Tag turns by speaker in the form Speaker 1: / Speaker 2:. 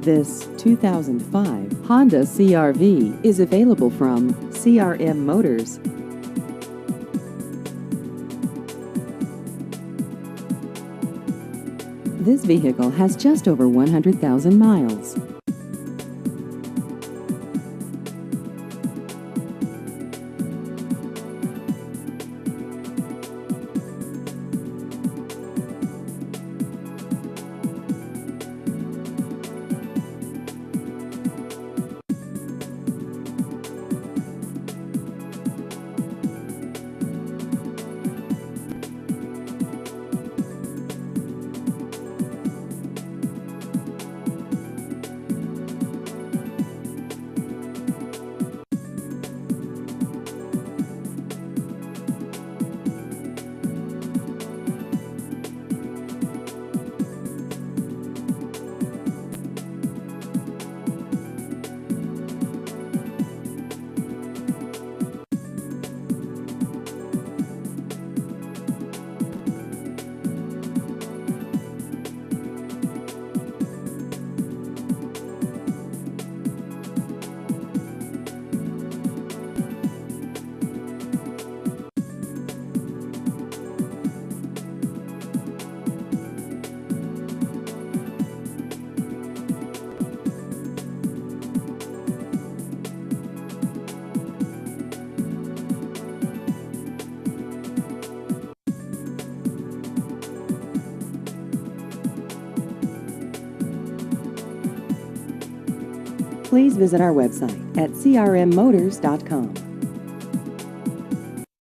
Speaker 1: This 2005 Honda CR-V is available from CRM Motors. This vehicle has just over 100,000 miles. Please visit our website at crmmotors.com.